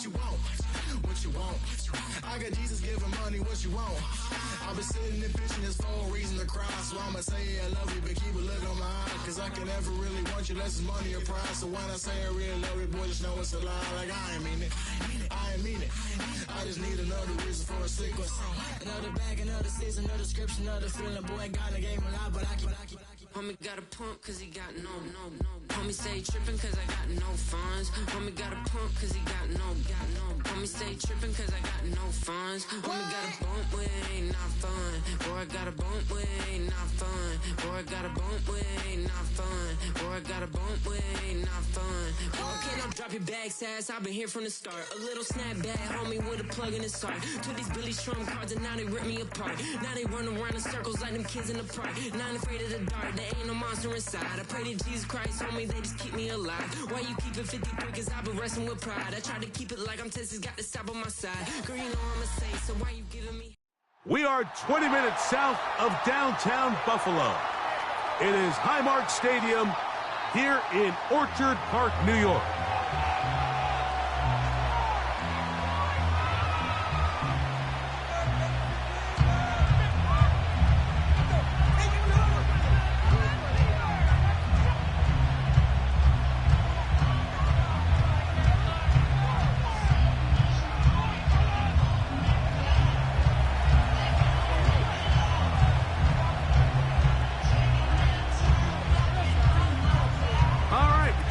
what you want? What you want? I got Jesus giving money, what you want? I've been sitting and pitching this for a reason to cry. So I'ma say I love you, but keep a look on my eye. Cause I can never really want you unless it's money or pride. So when I say I really love you, boy, just know it's a lie. Like I ain't mean it. I ain't mean it. I just need another reason for a sequence. Another bag, another season, another description, another feeling. Boy, God, I gave him a lot, but I keep. Homie got a pump cause he got no. Homie stay trippin' cause I got no funds. Homie got a pump cause he got no. Homie stay trippin' cause I got no funds. Homie got a bump with it ain't not fun. Boy, I got a bump with it ain't not fun. Boy, I got a bump with it ain't not fun. Boy, I got a bump with it ain't not fun. Okay, now drop your bag, sass. I've been here from the start. A little snapback, homie, with a plug in his heart. Took these Billy Strum cards and now they rip me apart. Now they run around in circles like them kids in the park. Not afraid of the dark. There ain't no monster inside. I pray to Jesus Christ, homie, they just keep me alive. Why you keep it 53? Cause I've been wrestling with pride. I try to keep it like I'm Texas, got to stop on my side. Girl, you know I'ma say, so why you giving me? We are 20 minutes south of downtown Buffalo. It is Highmark Stadium here in Orchard Park, New York.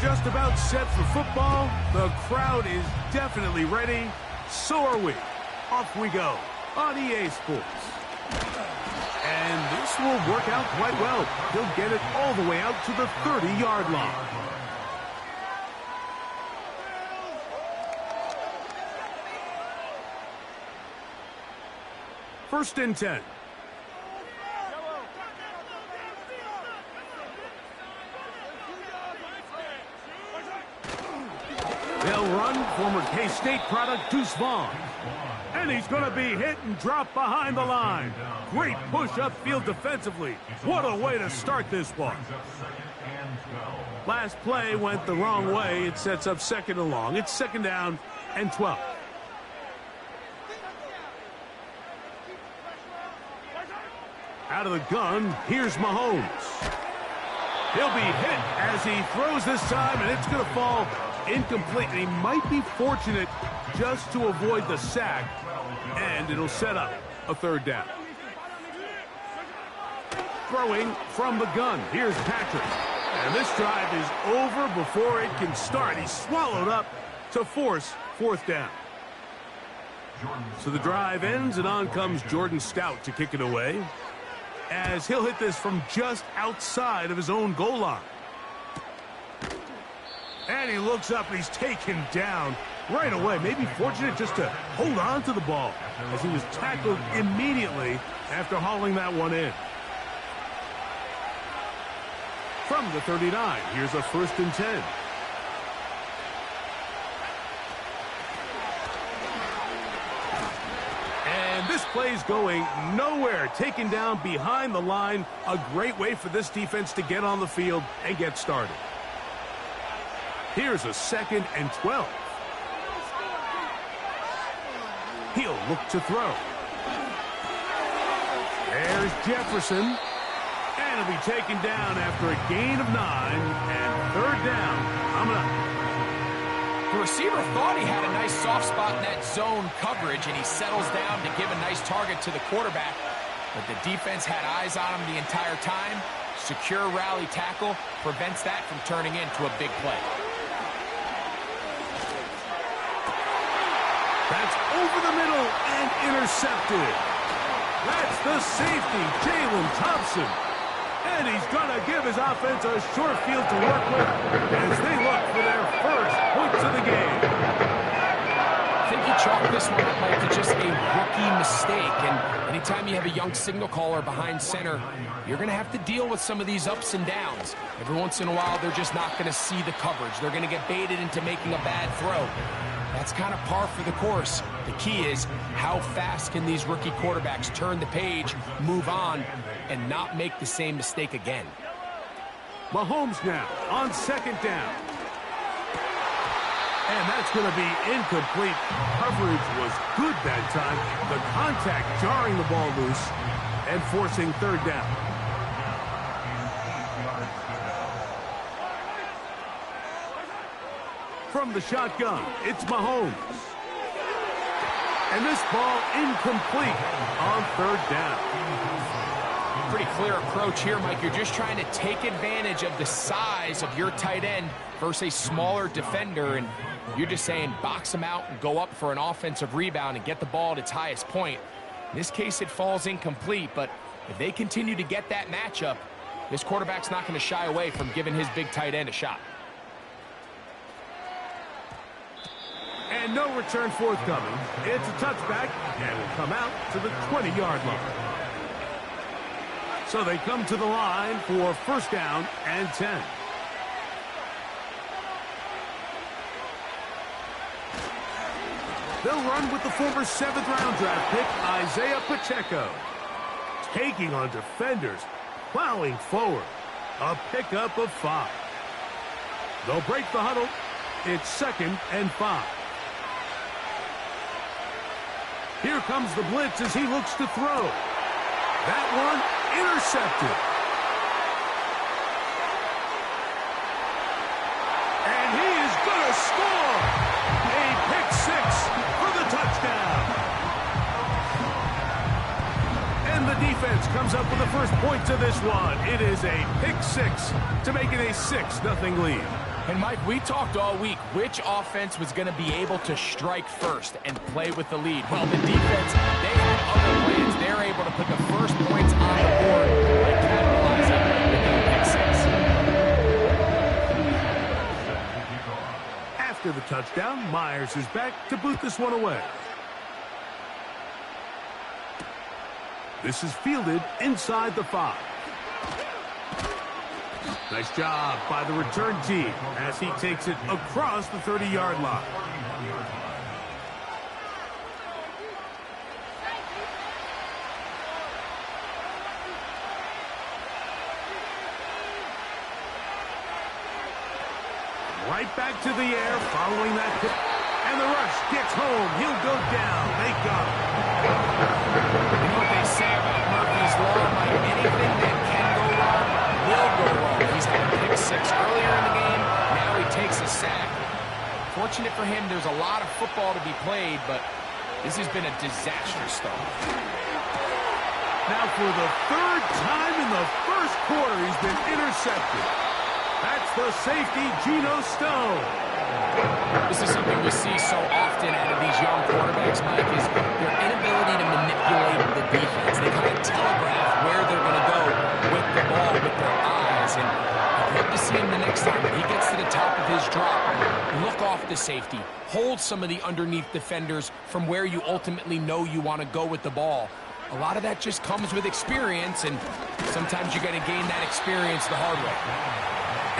Just about set for football. The crowd is definitely ready. So are we. Off we go on EA Sports. And this will work out quite well. He'll get it all the way out to the 30-yard line. First and 10. They'll run former K-State product Deuce Vaughn. And he's going to be hit and dropped behind the line. Great push upfield defensively. What a way to start this one. Last play went the wrong way. It sets up second and long. It's second down and 12. Out of the gun, here's Mahomes. He'll be hit as he throws this time, and it's going to fall incomplete. And he might be fortunate just to avoid the sack, and it'll set up a third down. Throwing from the gun, here's Patrick. And this drive is over before it can start. He's swallowed up to force fourth down. So the drive ends, and on comes Jordan Stout to kick it away, as he'll hit this from just outside of his own goal line. And he looks up and he's taken down right away. Maybe fortunate just to hold on to the ball, as he was tackled immediately after hauling that one in. From the 39, here's a first and 10. This play's going nowhere. Taken down behind the line. A great way for this defense to get on the field and get started. Here's a second and 12. He'll look to throw. There's Jefferson. And he'll be taken down after a gain of 9. And third down. Coming up. The receiver thought he had a nice soft spot in that zone coverage, and he settles down to give a nice target to the quarterback. But the defense had eyes on him the entire time. Secure rally tackle prevents that from turning into a big play. That's over the middle and intercepted. That's the safety, Jalen Thompson. And he's going to give his offense a short field to work with as they look for their first points of the game. I think you chalk this one up, Mike, to just a rookie mistake. And anytime you have a young signal caller behind center, you're going to have to deal with some of these ups and downs. Every once in a while, they're just not going to see the coverage. They're going to get baited into making a bad throw. That's kind of par for the course. The key is, how fast can these rookie quarterbacks turn the page, move on, and not make the same mistake again? Mahomes now on second down. And that's going to be incomplete. Coverage was good that time. The contact jarring the ball loose and forcing third down. From the shotgun, it's Mahomes. And this ball incomplete on third down. Pretty clear approach here, Mike. You're just trying to take advantage of the size of your tight end versus a smaller defender, and you're just saying box him out and go up for an offensive rebound and get the ball at its highest point. In this case, it falls incomplete, but if they continue to get that matchup, this quarterback's not going to shy away from giving his big tight end a shot. And no return forthcoming. It's a touchback, and will come out to the 20-yard line. So they come to the line for first down and 10. They'll run with the former 7th-round draft pick, Isaiah Pacheco. Taking on defenders, plowing forward. A pickup of 5. They'll break the huddle. It's 2nd and 5. Here comes the blitz as he looks to throw. That one intercepted. And he is going to score. A pick 6 for the touchdown. And the defense comes up with the first point to this one. It is a pick 6 to make it a 6-0 lead. And, Mike, we talked all week which offense was going to be able to strike first and play with the lead. Well, the defense, they had other plans. They're able to put the first points on the board by capitalizing with that pick 6. After the touchdown, Myers is back to boot this one away. This is fielded inside the 5. Nice job by the return team as he takes it across the 30-yard line. Right back to the air following that pick. And the rush gets home. He'll go down. They got him. You know what they say about Murphy's Law, Mike? Anything that can go wrong will go wrong. He's had a pick 6 earlier in the game. Now he takes a sack. Fortunate for him, there's a lot of football to be played, but this has been a disastrous start. Now for the 3rd time in the first quarter, he's been intercepted. That's the safety, Geno Stone. This is something we see so often out of these young quarterbacks, Mike, is their inability to manipulate the defense. They kind of telegraph where they're going to go with the ball, with their eyes. And I'd love to see him the next time when he gets to the top of his drop. Look off the safety. Hold some of the underneath defenders from where you ultimately know you want to go with the ball. A lot of that just comes with experience, and sometimes you're going to gain that experience the hard way.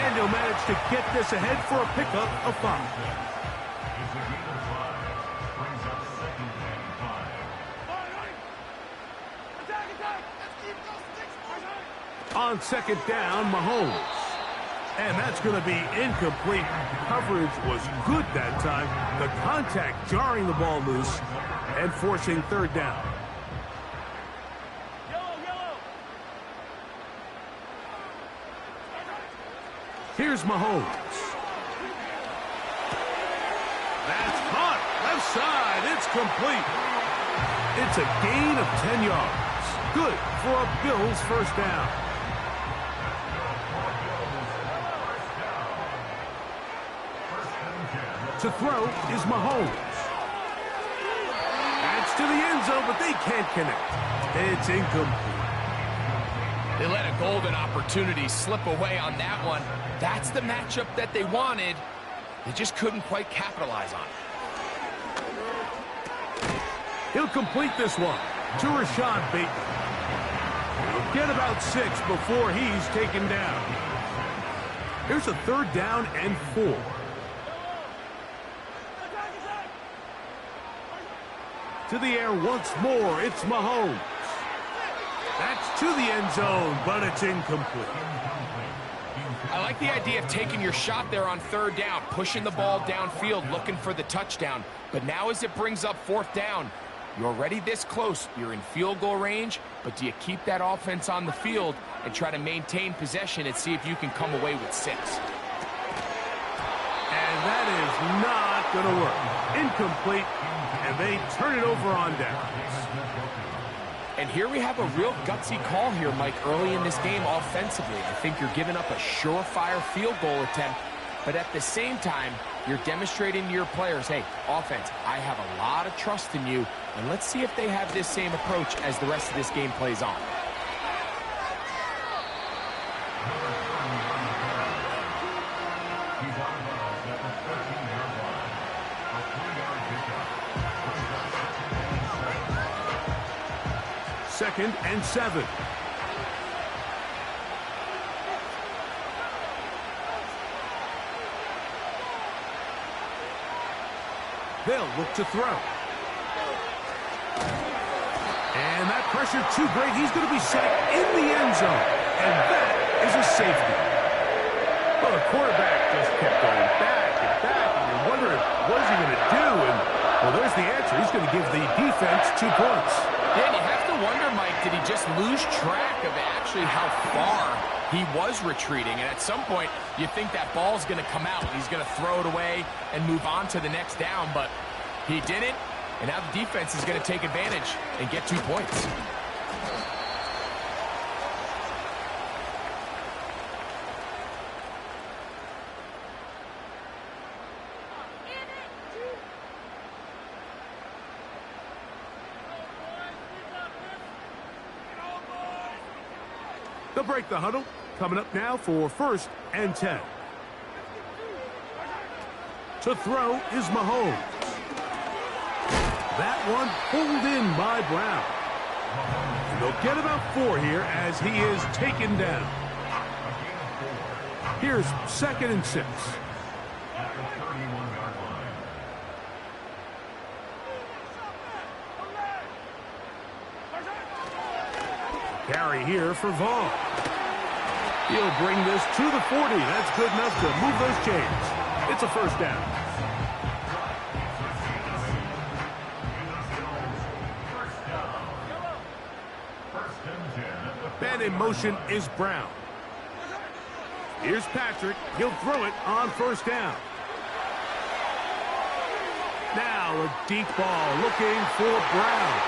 And he'll manage to get this ahead for a pickup of 5. On 2nd down, Mahomes. And that's going to be incomplete. Coverage was good that time. The contact jarring the ball loose and forcing third down. Here's Mahomes. That's caught. Left side. It's complete. It's a gain of 10 yards. Good for a Bills first down. To throw is Mahomes. That's to the end zone, but they can't connect. It's incomplete. They let a golden opportunity slip away on that one. That's the matchup that they wanted. They just couldn't quite capitalize on it. He'll complete this one to Rashad Bateman. He'll get about 6 before he's taken down. Here's a 3rd down and 4. To the air once more, it's Mahomes. That's to the end zone, but it's incomplete. I like the idea of taking your shot there on third down, pushing the ball downfield, looking for the touchdown. But now as it brings up fourth down, you're already this close. You're in field goal range, but do you keep that offense on the field and try to maintain possession and see if you can come away with 6? And that is not going to work. Incomplete, and they turn it over on down. And here we have a real gutsy call here, Mike, early in this game offensively. I think you're giving up a surefire field goal attempt, but at the same time, you're demonstrating to your players, hey, offense, I have a lot of trust in you, and let's see if they have this same approach as the rest of this game plays on. Second and 7. They'll look to throw. And that pressure too great. He's going to be sacked in the end zone. And that is a safety. Well, the quarterback just kept going back and back. And you're wondering, what is he going to do? And, well, there's the answer. He's going to give the defense 2 points. Yeah, and you have to wonder, Mike, did he just lose track of actually how far he was retreating? And at some point, you think that ball's going to come out. He's going to throw it away and move on to the next down, but he didn't. And now the defense is going to take advantage and get 2 points. They'll break the huddle. Coming up now for 1st and 10. To throw is Mahomes. That one pulled in by Brown. And they'll get about 4 here as he is taken down. Here's 2nd and 6. Carry here for Vaughn. He'll bring this to the 40. That's good enough to move those chains. It's a 1st down. And in motion is Brown. Here's Patrick. He'll throw it on 1st down. Now a deep ball looking for Brown.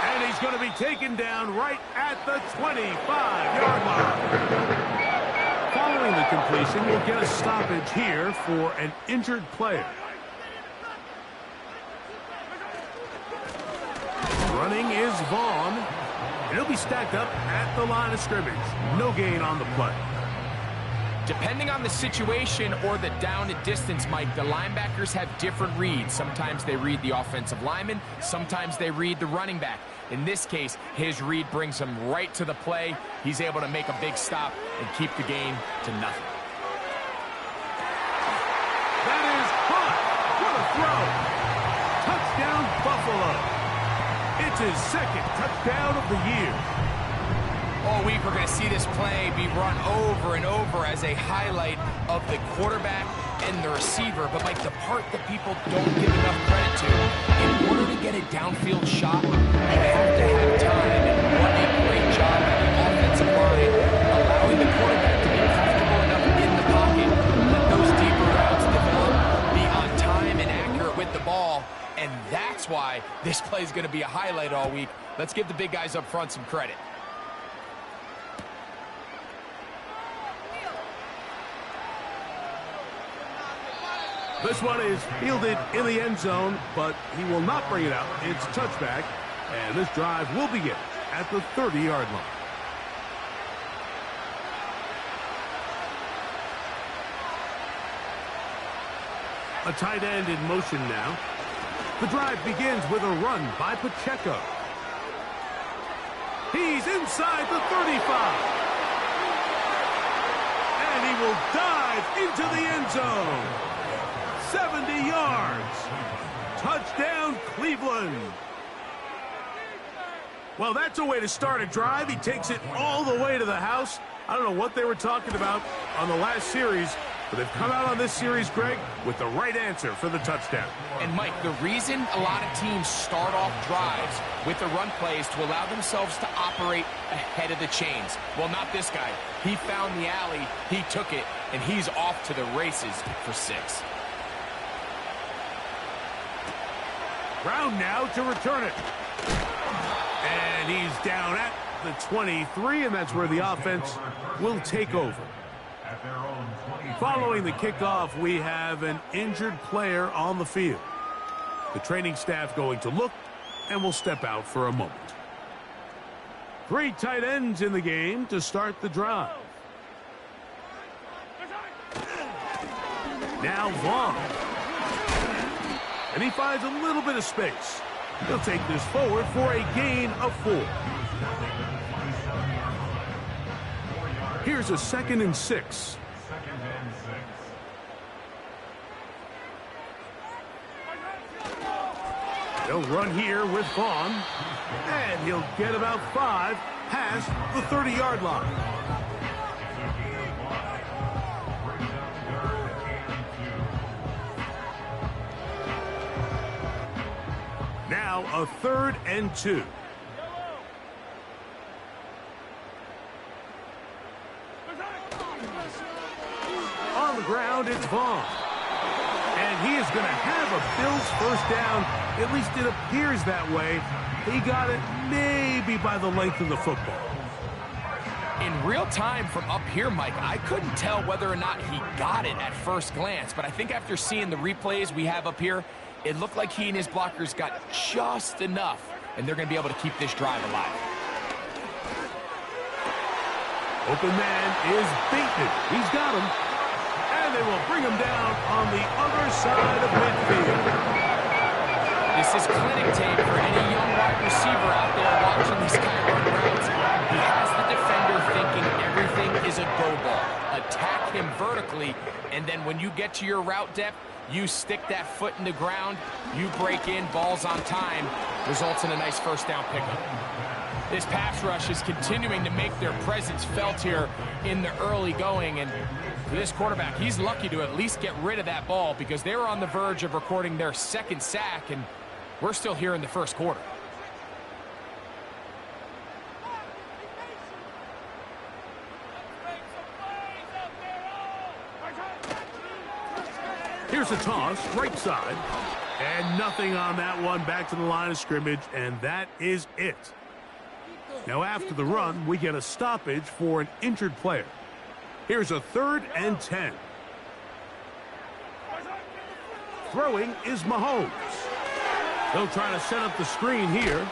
And he's going to be taken down right at the 25-yard line. Following the completion, we'll get a stoppage here for an injured player. Running is Vaughn. And he'll be stacked up at the line of scrimmage. No gain on the play. Depending on the situation or the down and distance, Mike, the linebackers have different reads. Sometimes they read the offensive lineman. Sometimes they read the running back. In this case, his read brings him right to the play. He's able to make a big stop and keep the game to nothing. That is caught. What a throw. Touchdown, Buffalo. It's his 2nd touchdown of the year. All week, we're going to see this play be run over and over as a highlight of the quarterback and the receiver. But, Mike, the part that people don't give enough credit to, in order to get a downfield shot, you have to have time. And what a great job by the offensive line, allowing the quarterback to be comfortable enough in the pocket, let those deeper routes develop, be on time and accurate with the ball. And that's why this play is going to be a highlight all week. Let's give the big guys up front some credit. This one is fielded in the end zone, but he will not bring it out. It's touchback, and this drive will begin at the 30-yard line. A tight end in motion now. The drive begins with a run by Pacheco. He's inside the 35. And he will dive into the end zone. 70 yards. Touchdown, Cleveland. Well, that's a way to start a drive. He takes it all the way to the house. I don't know what they were talking about. on the last series, but they've come out on this series, Greg, with the right answer for the touchdown. And, Mike, the reason a lot of teams start off drives with the run plays to allow themselves to operate ahead of the chains. Well, not this guy. He found the alley, he took it, and he's off to the races for 6. Brown now to return it. And he's down at the 23, and that's where the offense will take over. Following the kickoff, we have an injured player on the field. The training staff going to look and will step out for a moment. 3 tight ends in the game to start the drive. Now Vaughn. And he finds a little bit of space. He'll take this forward for a gain of 4. Here's a 2nd and 6. They'll run here with Vaughn. And he'll get about 5 past the 30-yard line. Now a 3rd and 2. On the ground, it's Vaughn. And he is going to have a Bills first down. At least it appears that way. He got it maybe by the length of the football. In real time from up here, Mike, I couldn't tell whether or not he got it at first glance. But I think after seeing the replays we have up here, it looked like he and his blockers got just enough, and they're going to be able to keep this drive alive. Open man is Bateman. He's got him. And they will bring him down on the other side of midfield. This is clinic tape for any young wide receiver out there watching this guy run routes. He has the defender thinking everything is a go ball. Attack him vertically, and then when you get to your route depth, you stick that foot in the ground, you break in, balls on time, results in a nice first down pickup. This pass rush is continuing to make their presence felt here in the early going, and for this quarterback, he's lucky to at least get rid of that ball because they were on the verge of recording their 2nd sack, and we're still here in the first quarter. Here's a toss, right side. And nothing on that one, back to the line of scrimmage, and that is it. Now after the run, we get a stoppage for an injured player. Here's a 3rd and 10. Throwing is Mahomes. They'll try to set up the screen here.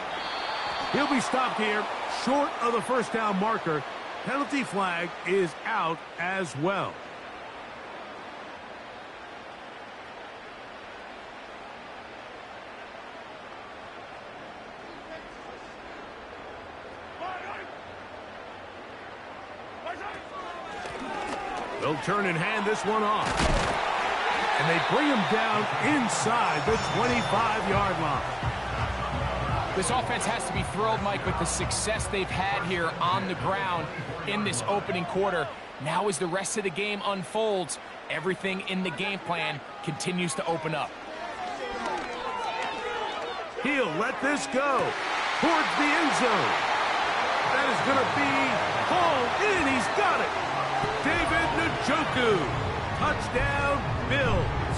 He'll be stopped here, short of the first down marker. Penalty flag is out as well. They'll turn and hand this one off. And they bring him down inside the 25-yard line. This offense has to be thrilled, Mike, with the success they've had here on the ground in this opening quarter. Now as the rest of the game unfolds, everything in the game plan continues to open up. He'll let this go towards the end zone. That is going to be hauled in. He's got it. David Njoku. Touchdown, Bills.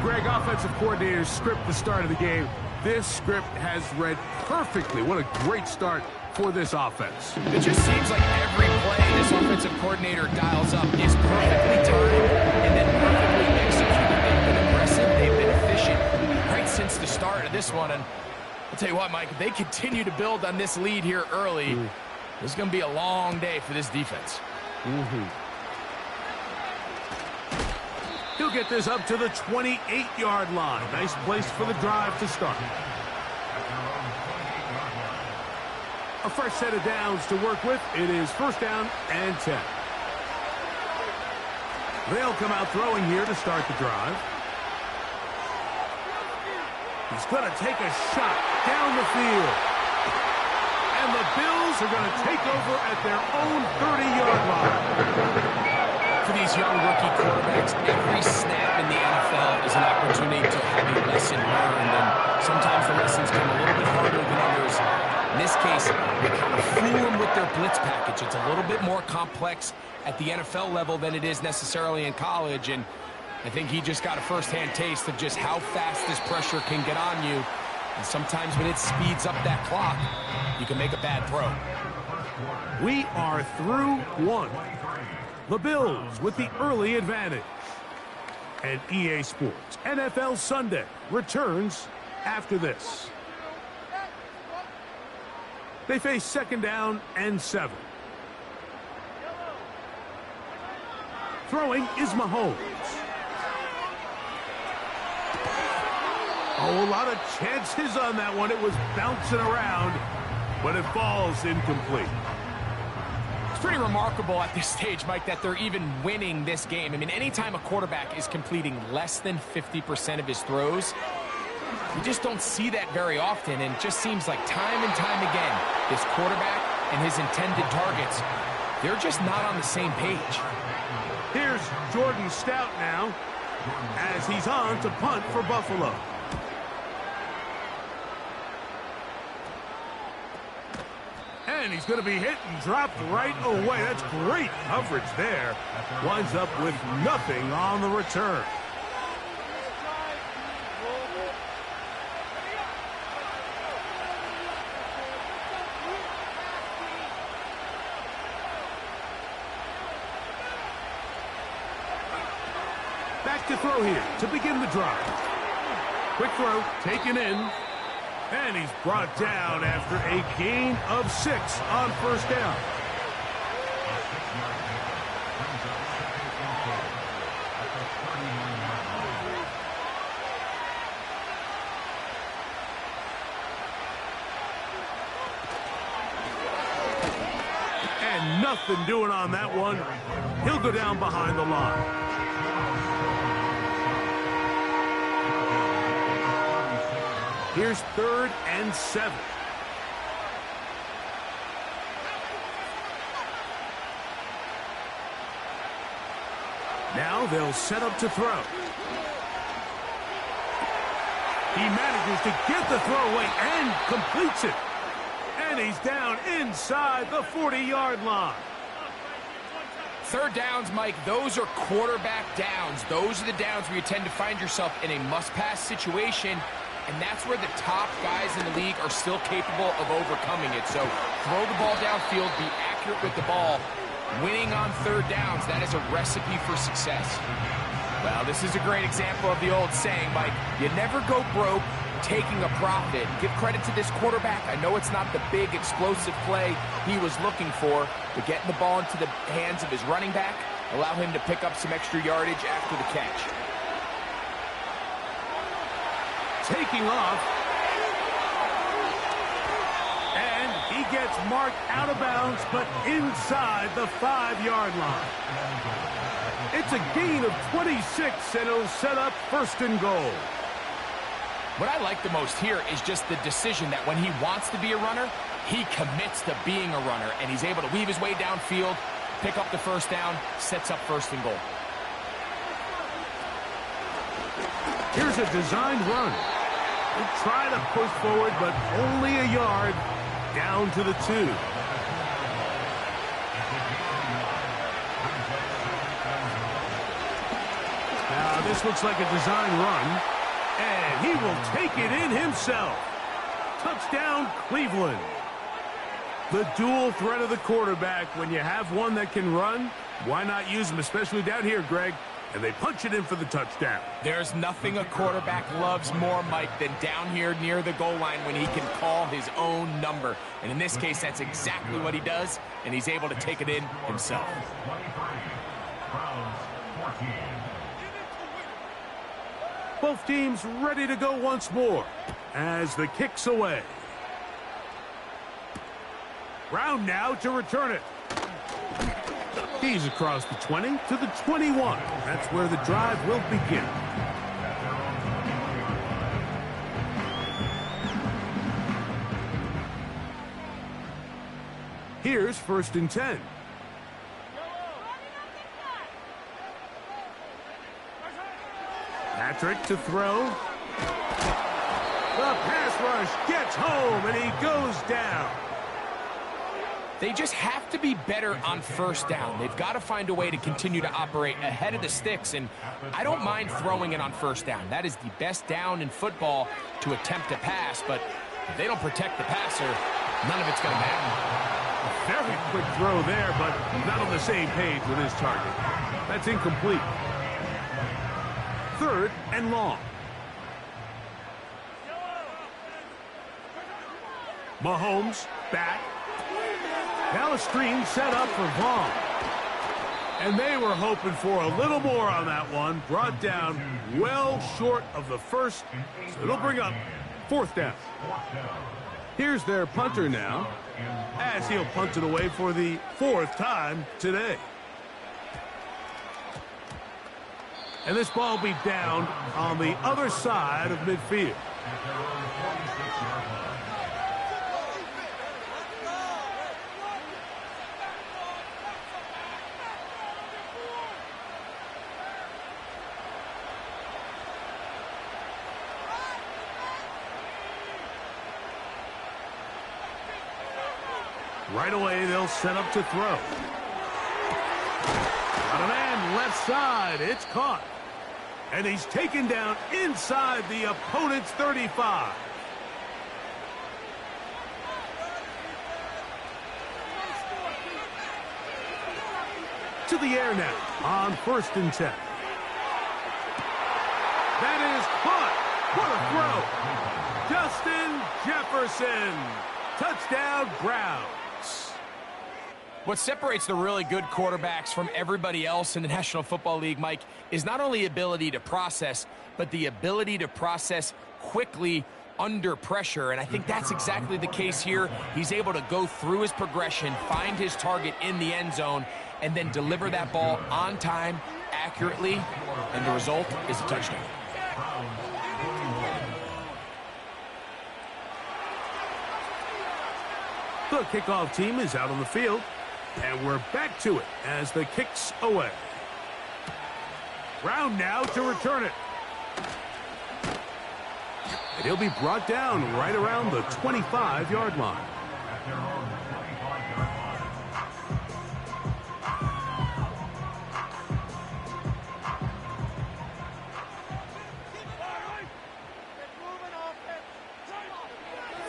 Greg, offensive coordinator's script the start of the game. This script has read perfectly. What a great start for this offense. It just seems like every play this offensive coordinator dials up is perfectly timed and then perfectly executed. They've been aggressive. They've been efficient right since the start of this one. And I'll tell you what, Mike, if they continue to build on this lead here early, this is going to be a long day for this defense. He'll get this up to the 28-yard line. Nice place for the drive to start. A fresh set of downs to work with. It is first down and 10. They'll come out throwing here to start the drive. He's going to take a shot down the field. And the Bills are going to take over at their own 30-yard line. For these young rookie quarterbacks, every snap in the NFL is an opportunity to have a lesson learned, and sometimes the lessons come a little bit harder than others. In this case, they kind of fool them with their blitz package. It's a little bit more complex at the NFL level than it is necessarily in college, and I think he just got a first-hand taste of just how fast this pressure can get on you. And sometimes when it speeds up that clock, you can make a bad throw. We are through one. The Bills with the early advantage. And EA Sports NFL Sunday returns after this. They face 2nd down and 7. Throwing is Mahomes. Oh, a lot of chances on that one. It was bouncing around, but it falls incomplete. It's pretty remarkable at this stage, Mike, that they're even winning this game. I mean, anytime a quarterback is completing less than 50% of his throws, you just don't see that very often, and it just seems like time and time again, this quarterback and his intended targets, they're just not on the same page. Here's Jordan Stout now, as he's on to punt for Buffalo. And he's going to be hit and dropped right away. That's great coverage there. Winds up with nothing on the return. Back to throw here to begin the drive. Quick throw, taken in. And he's brought down after a gain of 6 on 1st down. And nothing doing on that one. He'll go down behind the line. Here's 3rd and 7. Now they'll set up to throw. He manages to get the throw away and completes it. And he's down inside the 40-yard line. 3rd downs, Mike, those are quarterback downs. Those are the downs where you tend to find yourself in a must-pass situation. And that's where the top guys in the league are still capable of overcoming it. So throw the ball downfield, be accurate with the ball. Winning on 3rd downs, that is a recipe for success. Well, this is a great example of the old saying, Mike, you never go broke taking a profit. Give credit to this quarterback. I know it's not the big explosive play he was looking for, but getting the ball into the hands of his running back, allow him to pick up some extra yardage after the catch. Taking off, and he gets marked out of bounds, but inside the 5-yard line. It's a gain of 26, and it'll set up 1st and goal. What I like the most here is just the decision that when he wants to be a runner, he commits to being a runner, and he's able to weave his way downfield, pick up the 1st down, sets up 1st and goal. Here's a designed run. He'll try to push forward, but only a yard down to the 2. Now, this looks like a design run, and he will take it in himself. Touchdown, Cleveland. The dual threat of the quarterback. When you have one that can run, why not use him, especially down here, Greg? And they punch it in for the touchdown. There's nothing a quarterback loves more, Mike, than down here near the goal line when he can call his own number. And in this case, that's exactly what he does, and he's able to take it in himself. Both teams ready to go once more as the kick's away. Brown now to return it. He's across the 20 to the 21. That's where the drive will begin. Here's 1st and 10. Patrick to throw. The pass rush gets home, and he goes down. They just have to be better on 1st down. They've got to find a way to continue to operate ahead of the sticks, and I don't mind throwing it on 1st down. That is the best down in football to attempt to pass, but if they don't protect the passer, none of it's going to matter. Very quick throw there, but not on the same page with his target. That's incomplete. 3rd and long. Mahomes back. Now a screen set up for Vaughn. And they were hoping for a little more on that one. Brought down well short of the first. So it'll bring up 4th down. Here's their punter now, as he'll punt it away for the 4th time today. And this ball will be down on the other side of midfield. Right away, they'll set up to throw. Got a man left side. It's caught. And he's taken down inside the opponent's 35. To the air now on 1st and 10. That is caught. What a throw. Justin Jefferson. Touchdown, Browns. What separates the really good quarterbacks from everybody else in the National Football League, Mike, is not only ability to process, but the ability to process quickly under pressure. And I think that's exactly the case here. He's able to go through his progression, find his target in the end zone, and then deliver that ball on time, accurately, and the result is a touchdown. The kickoff team is out on the field, and we're back to it as the kick's away. Brown now to return it. And he'll be brought down right around the 25-yard line.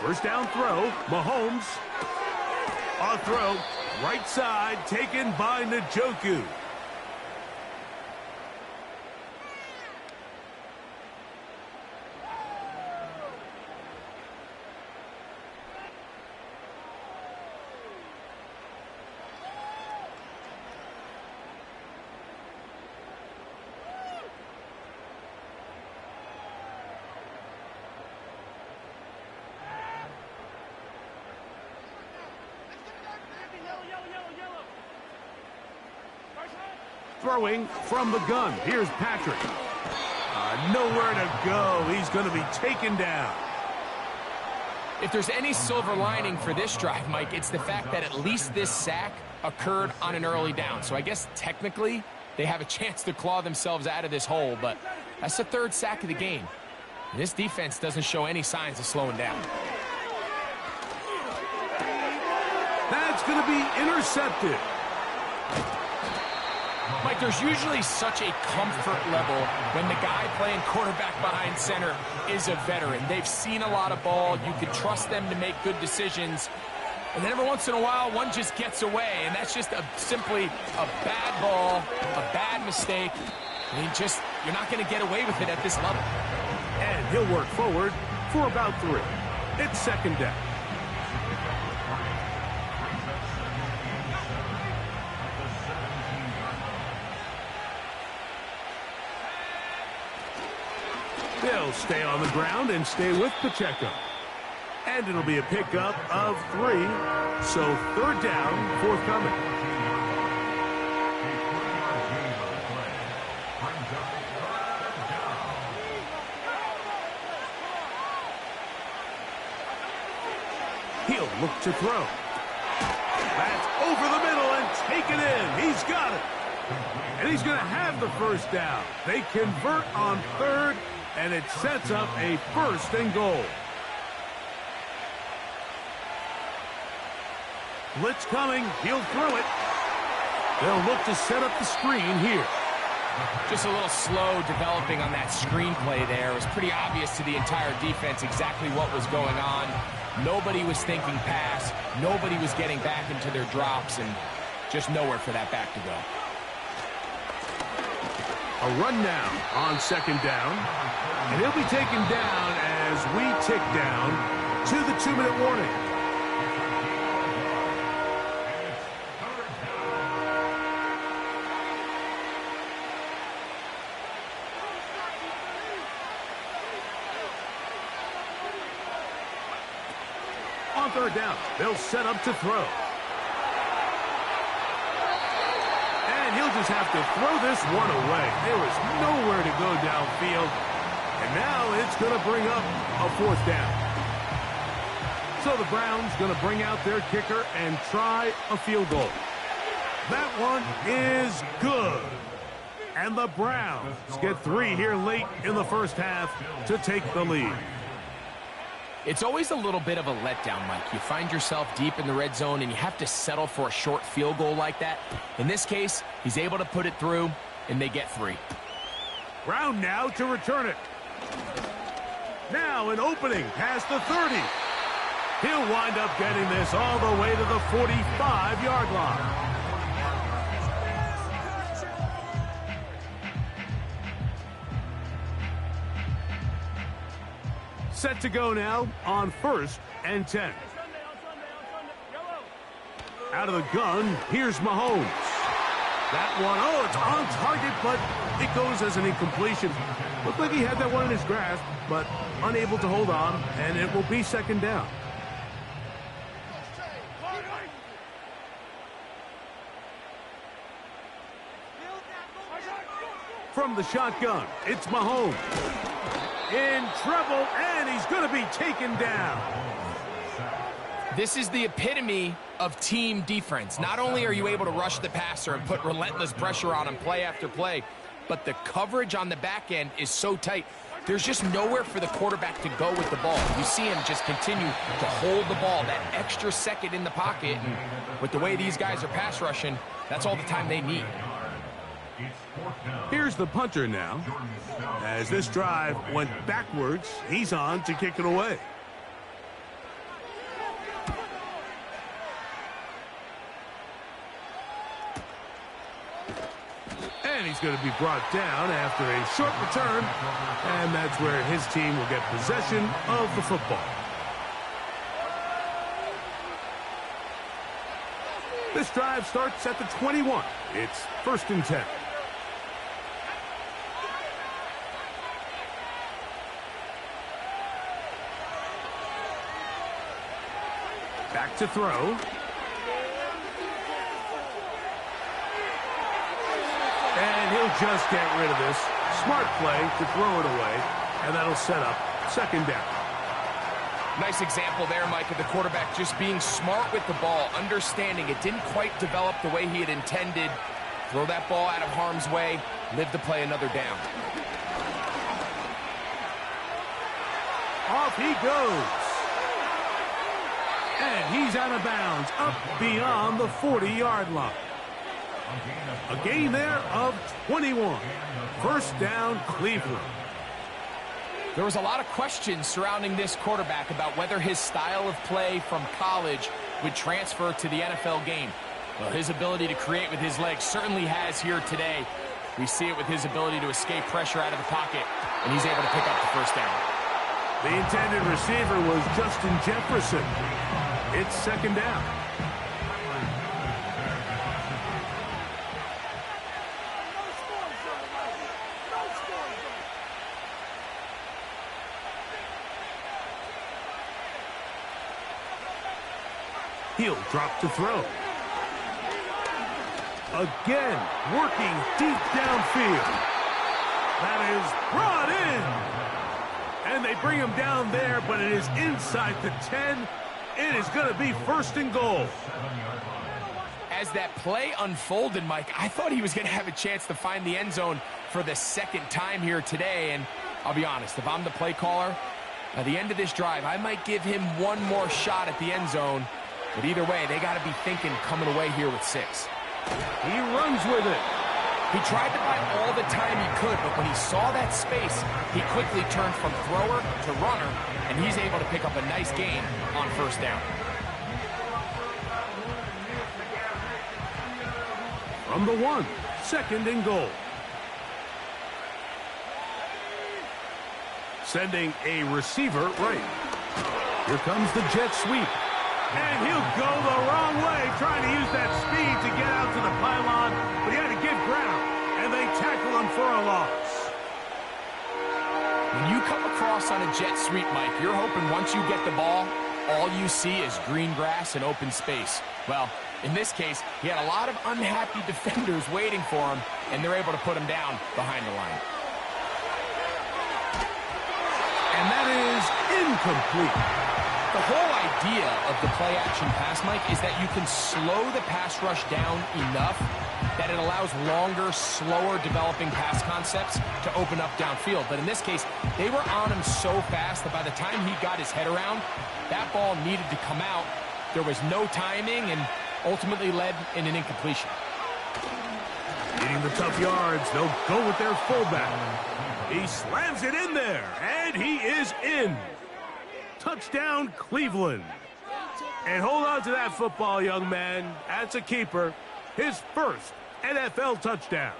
First down throw, Mahomes. On throw, right side, taken by Njoku. Throwing from the gun. Here's Patrick. Nowhere to go. He's going to be taken down. If there's any silver lining for this drive, Mike, it's the fact that at least this sack occurred on an early down. So I guess technically they have a chance to claw themselves out of this hole, but that's the 3rd sack of the game. And this defense doesn't show any signs of slowing down. That's going to be intercepted. Mike, there's usually such a comfort level when the guy playing quarterback behind center is a veteran. They've seen a lot of ball. You can trust them to make good decisions. And then every once in a while, one just gets away, and that's just simply a bad ball, a bad mistake. I mean, you're not going to get away with it at this level. And he'll work forward for about 3. It's 2nd down. They'll stay on the ground and stay with Pacheco. And it'll be a pickup of 3. So 3rd down, forthcoming. He'll look to throw. over the middle and take it in. He's got it. And he's going to have the first down. They convert on third, and it sets up a 1st and goal. Blitz coming. He'll throw it. They'll look to set up the screen here. Just a little slow developing on that screenplay there. It was pretty obvious to the entire defense exactly what was going on. Nobody was thinking pass. Nobody was getting back into their drops, and just nowhere for that back to go. A run now on 2nd down. And he'll be taken down as we tick down to the 2-minute warning. On 3rd down, they'll set up to throw. And he'll just have to throw this one away. There was nowhere to go downfield. And now it's going to bring up a 4th down. So the Browns going to bring out their kicker and try a field goal. That one is good. And the Browns get 3 here late in the 1st half to take the lead. It's always a little bit of a letdown, Mike. You find yourself deep in the red zone, and you have to settle for a short field goal like that. In this case, he's able to put it through, and they get 3. Brown now to return it. Now an opening past the 30. He'll wind up getting this all the way to the 45-yard line. Set to go now on 1st and 10. Out of the gun, here's Mahomes. That one, oh, it's on target, but it goes as an incompletion. Looked like he had that one in his grasp, but unable to hold on, and it will be 2nd down. From the shotgun, it's Mahomes. In trouble, and he's going to be taken down. This is the epitome of team defense. Not only are you able to rush the passer and put relentless pressure on him play after play, but the coverage on the back end is so tight. There's just nowhere for the quarterback to go with the ball. You see him just continue to hold the ball, that extra second in the pocket. And with the way these guys are pass rushing, that's all the time they need. Here's the punter now. As this drive went backwards, he's on to kick it away. And he's going to be brought down after a short return. And that's where his team will get possession of the football. This drive starts at the 21. It's 1st and 10. Back to throw. And he'll just get rid of this. Smart play to throw it away, and that'll set up 2nd down. Nice example there, Mike, of the quarterback just being smart with the ball, understanding it didn't quite develop the way he had intended. Throw that ball out of harm's way, live to play another down. Off he goes. And he's out of bounds, up beyond the 40-yard line. A gain there of 21. 1st down, Cleveland. There was a lot of questions surrounding this quarterback about whether his style of play from college would transfer to the NFL game. Well, his ability to create with his legs certainly has here today. We see it with his ability to escape pressure out of the pocket, and he's able to pick up the 1st down. The intended receiver was Justin Jefferson. It's 2nd down. He'll drop to throw. Again, working deep downfield. That is brought in. And they bring him down there, but it is inside the 10. It is going to be 1st and goal. As that play unfolded, Mike, I thought he was going to have a chance to find the end zone for the second time here today. And I'll be honest, if I'm the play caller, at the end of this drive, I might give him one more shot at the end zone. But either way, they got to be thinking coming away here with 6. He runs with it. He tried to buy all the time he could, but when he saw that space, he quickly turned from thrower to runner, and he's able to pick up a nice gain on first down. From the 1, 2nd and goal. Sending a receiver right. Here comes the jet sweep. And he'll go the wrong way, trying to use that speed to get out to the pylon, but he had to give ground, and they tackle him for a loss. When you come across on a jet sweep, Mike, you're hoping once you get the ball, all you see is green grass and open space. Well, in this case, he had a lot of unhappy defenders waiting for him, and they're able to put him down behind the line. And that is incomplete. The whole idea of the play-action pass, Mike, is that you can slow the pass rush down enough that it allows longer, slower developing pass concepts to open up downfield. But in this case, they were on him so fast that by the time he got his head around, that ball needed to come out. There was no timing and ultimately led in an incompletion. Getting the tough yards, they'll go with their fullback. He slams it in there, and he is in. Touchdown, Cleveland. And hold on to that football, young man. That's a keeper. His first NFL touchdown.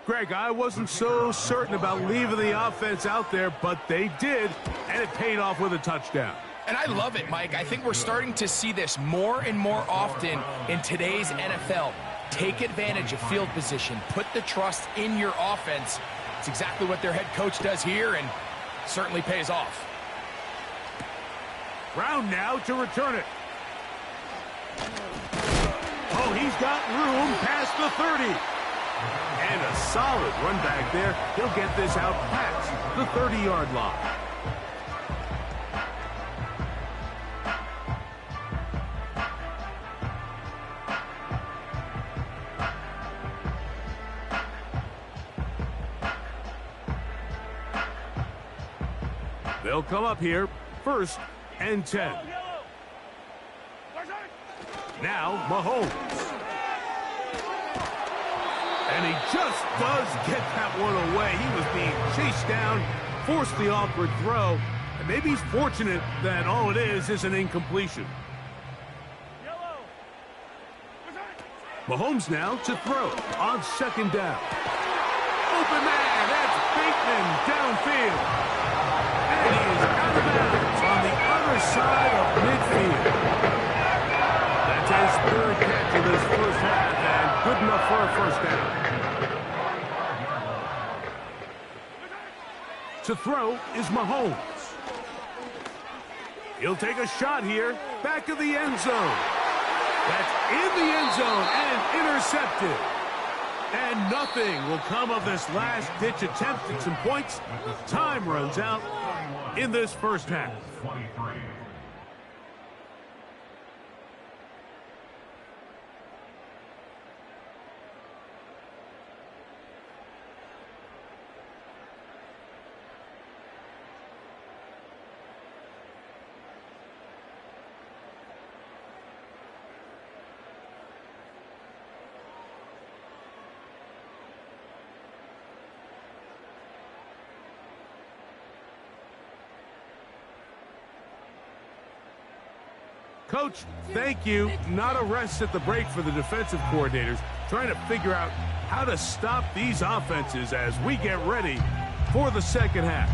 Greg, I wasn't so certain about leaving the offense out there, but they did, and it paid off with a touchdown. And I love it, Mike. I think we're starting to see this more and more often in today's NFL. Take advantage of field position. Put the trust in your offense. It's exactly what their head coach does here, and certainly pays off. Brown now to return it. Oh, he's got room past the 30. And a solid run back there. He'll get this out past the 30-yard line. They'll come up here, 1st and 10. Now, Mahomes. And he just does get that one away. He was being chased down, forced the awkward throw, and maybe he's fortunate that all it is an incompletion. Mahomes now to throw on 2nd down. Open man, that's Bateman downfield. And he is out of bounds on the other side of midfield. That's his 3rd catch of this first half, and good enough for a first down. To throw is Mahomes. He'll take a shot here, back of the end zone. That's in the end zone and intercepted. And nothing will come of this last-ditch attempt at some points. Time runs out in this first half. Coach, thank you. Not a rest at the break for the defensive coordinators, trying to figure out how to stop these offenses as we get ready for the second half.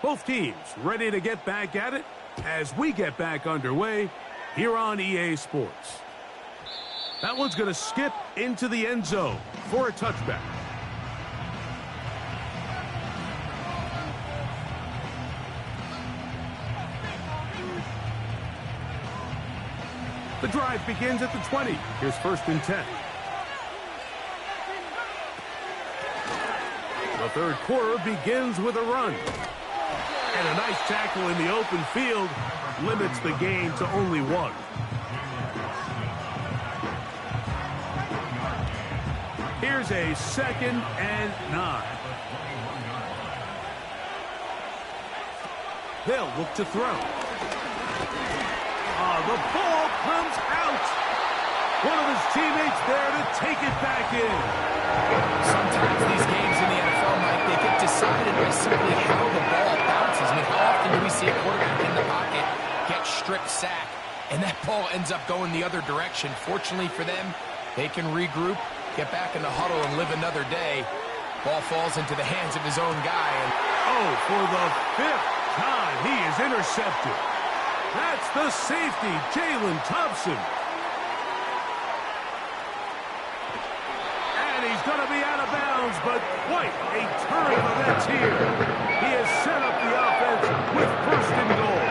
Both teams ready to get back at it as we get back underway here on EA Sports. That one's going to skip into the end zone for a touchback. The drive begins at the 20. Here's 1st and 10. The third quarter begins with a run. And a nice tackle in the open field limits the gain to only 1. Here's a 2nd and 9. They'll look to throw. The ball comes out. One of his teammates there to take it back in. Sometimes these games in the NFL, Mike, they get decided by simply how the ball bounces. I mean, how often do we see a quarterback in the pocket get strip sack, and that ball ends up going the other direction? Fortunately for them, they can regroup, get back in the huddle, and live another day. Ball falls into the hands of his own guy. And for the 5th time, he is intercepted. That's the safety, Jalen Thompson. And he's going to be out of bounds, but quite a turn of events here. He has set up the offense with 1st and goal.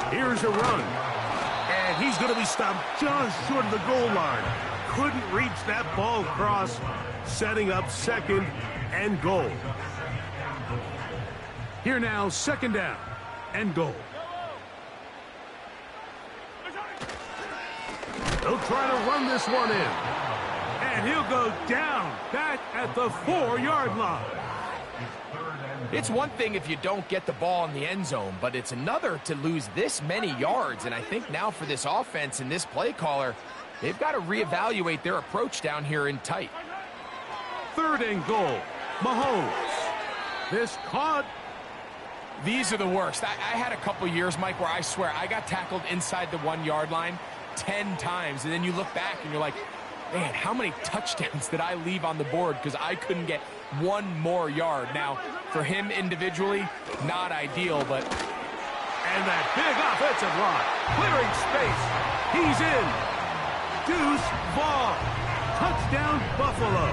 Here's a run. And he's going to be stopped just short of the goal line. Couldn't reach that ball across, setting up 2nd and goal. Here now, 2nd down and goal. They'll try to run this one in. And he'll go down back at the 4-yard line. It's one thing if you don't get the ball in the end zone, but it's another to lose this many yards. And I think now for this offense and this play caller, they've got to reevaluate their approach down here in tight. 3rd and goal. Mahomes. This caught. These are the worst. I had a couple years, Mike, where I swear I got tackled inside the 1-yard line 10 times. And then you look back and you're like, man, how many touchdowns did I leave on the board because I couldn't get 1 more yard? Now, for him individually, not ideal, but... And that big offensive line, clearing space. He's in. Deuce Vaughn. Touchdown, Buffalo.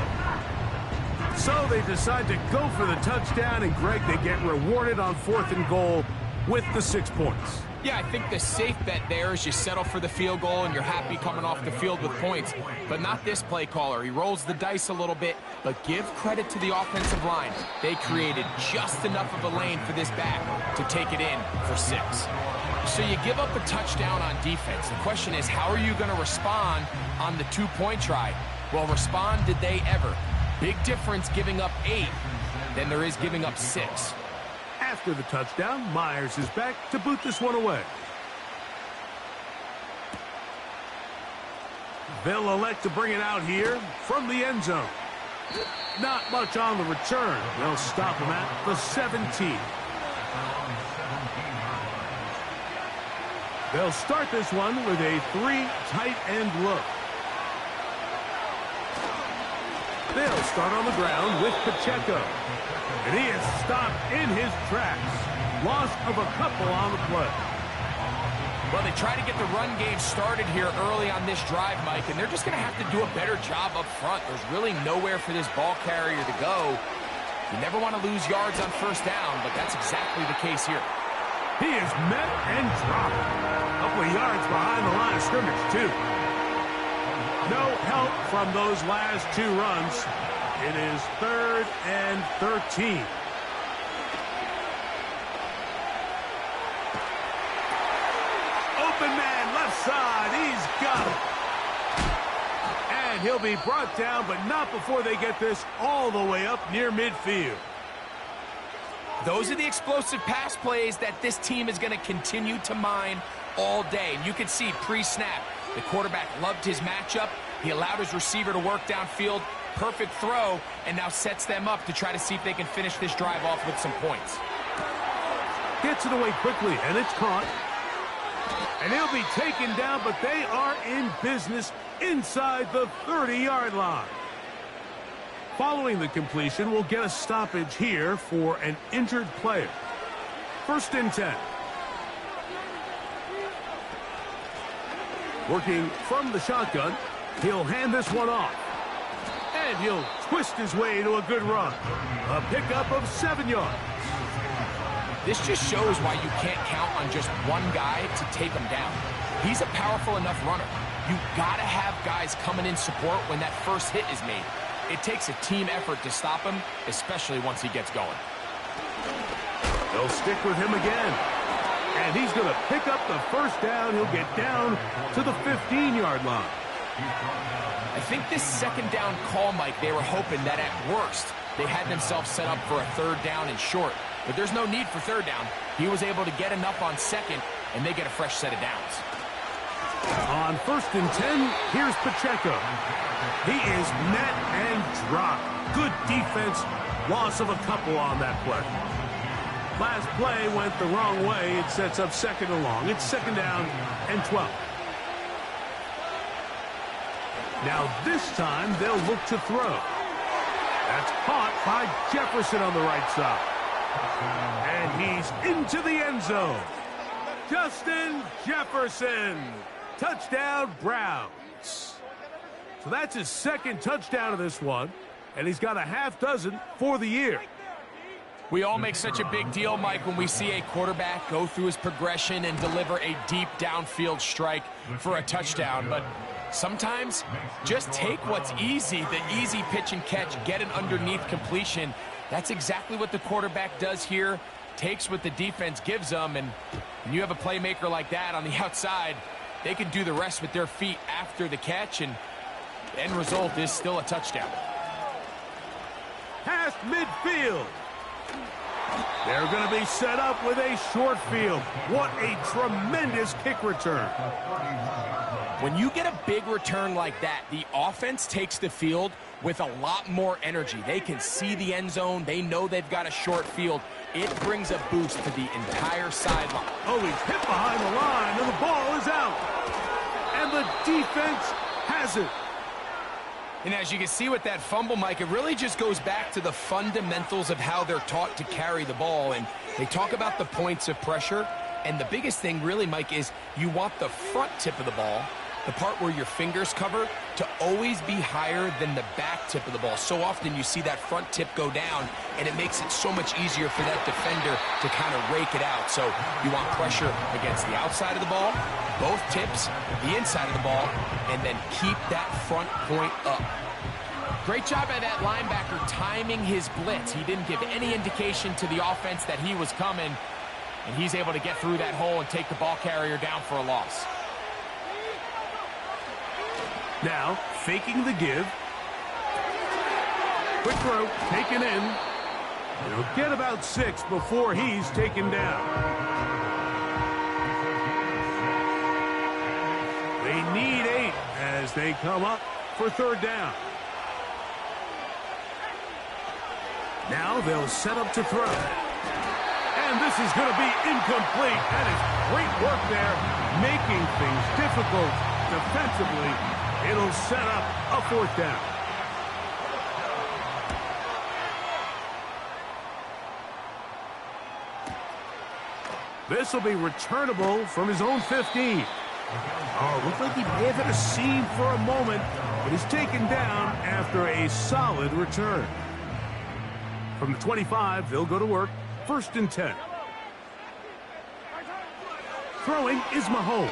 So they decide to go for the touchdown, and Greg, they get rewarded on 4th and goal with the 6 points. Yeah, I think the safe bet there is you settle for the field goal and you're happy coming off the field with points. But not this play caller. He rolls the dice a little bit, but give credit to the offensive line. They created just enough of a lane for this back to take it in for 6. So you give up a touchdown on defense. The question is, how are you going to respond on the 2-point try? Well, respond did they ever? Big difference giving up 8 than there is giving up 6. After the touchdown, Myers is back to boot this one away. They'll elect to bring it out here from the end zone. Not much on the return. They'll stop him at the 17. They'll start this one with a 3 tight end look. They'll start on the ground with Pacheco. And he is stopped in his tracks. Loss of a couple on the play. Well, they try to get the run game started here early on this drive, Mike, and they're just going to have to do a better job up front. There's really nowhere for this ball carrier to go. You never want to lose yards on 1st down, but that's exactly the case here. He is met and dropped. A couple of yards behind the line of scrimmage, too. No help from those last 2 runs. It is 3rd and 13. Open man, left side. He's got it. And he'll be brought down, but not before they get this all the way up near midfield. Those are the explosive pass plays that this team is going to continue to mine all day. And you can see pre-snap, the quarterback loved his matchup. He allowed his receiver to work downfield. Perfect throw, and now sets them up to try to see if they can finish this drive off with some points. Gets it away quickly, and it's caught. And he'll be taken down, but they are in business inside the 30-yard line. Following the completion, we'll get a stoppage here for an injured player. First and 10. Working from the shotgun, he'll hand this one off. And he'll twist his way to a good run. A pickup of 7 yards. This just shows why you can't count on just one guy to take him down. He's a powerful enough runner. You gotta have guys coming in support when that first hit is made. It takes a team effort to stop him, especially once he gets going. They'll stick with him again. And he's going to pick up the first down. He'll get down to the 15-yard line. I think this second down call, Mike, they were hoping that at worst they had themselves set up for a third down and short. But there's no need for third down. He was able to get enough on second, and they get a fresh set of downs. On first and 10, here's Pacheco. He is met and dropped. Good defense. Loss of a couple on that play. Last play went the wrong way. It sets up second and long. It's second down and 12. Now this time they'll look to throw. That's caught by Jefferson on the right side. And he's into the end zone. Justin Jefferson. Touchdown, Browns. So that's his second touchdown of this one. And he's got a half dozen for the year. We all make such a big deal, Mike, when we see a quarterback go through his progression and deliver a deep downfield strike for a touchdown. But sometimes just take what's easy, the easy pitch and catch, get an underneath completion. That's exactly what the quarterback does here, takes what the defense gives them, and when you have a playmaker like that on the outside, they can do the rest with their feet after the catch, and the end result is still a touchdown. Past midfield. They're going to be set up with a short field. What a tremendous kick return. When you get a big return like that, the offense takes the field with a lot more energy. They can see the end zone. They know they've got a short field. It brings a boost to the entire sideline. Oh, he's hit behind the line, and the ball is out. And the defense has it. And as you can see with that fumble, Mike, it really just goes back to the fundamentals of how they're taught to carry the ball. And they talk about the points of pressure. And the biggest thing really, Mike, is you want the front tip of the ball, the part where your fingers cover, to always be higher than the back tip of the ball. So often you see that front tip go down, and it makes it so much easier for that defender to kind of rake it out. So you want pressure against the outside of the ball, both tips, the inside of the ball, and then keep that front point up. Great job by that linebacker timing his blitz. He didn't give any indication to the offense that he was coming, and he's able to get through that hole and take the ball carrier down for a loss. Now, faking the give. Quick throw, taken in. He'll get about 6 before he's taken down. They need 8 as they come up for third down. Now they'll set up to throw. And this is going to be incomplete. That is great work there, making things difficult defensively. It'll set up a fourth down. This will be returnable from his own 15. Oh, looked like he may have hit a seam for a moment, but he's taken down after a solid return. From the 25, they'll go to work. First and 10. Throwing is Mahomes.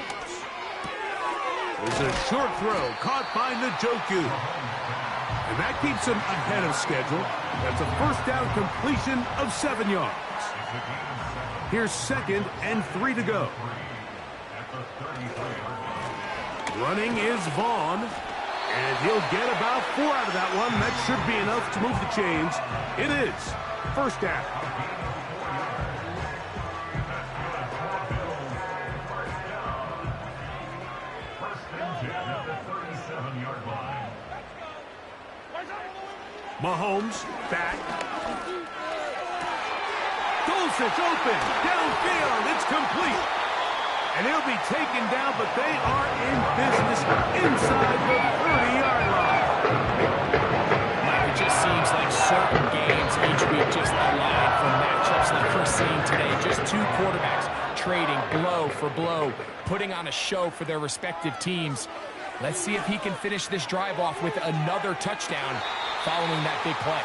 There's a short throw caught by Njoku. And that keeps him ahead of schedule. That's a first down completion of 7 yards. Here's second and 3 to go. Running is Vaughn. And he'll get about 4 out of that one. That should be enough to move the chains. It is first down. Mahomes back. Dulcich open. Downfield. It's complete. And he'll be taken down, but they are in business inside the 30-yard line. It just seems like certain games each week just align for matchups like we're seeing today. Just two trading blow for blow, putting on a show for their respective teams. Let's see if he can finish this drive off with another touchdown following that big play.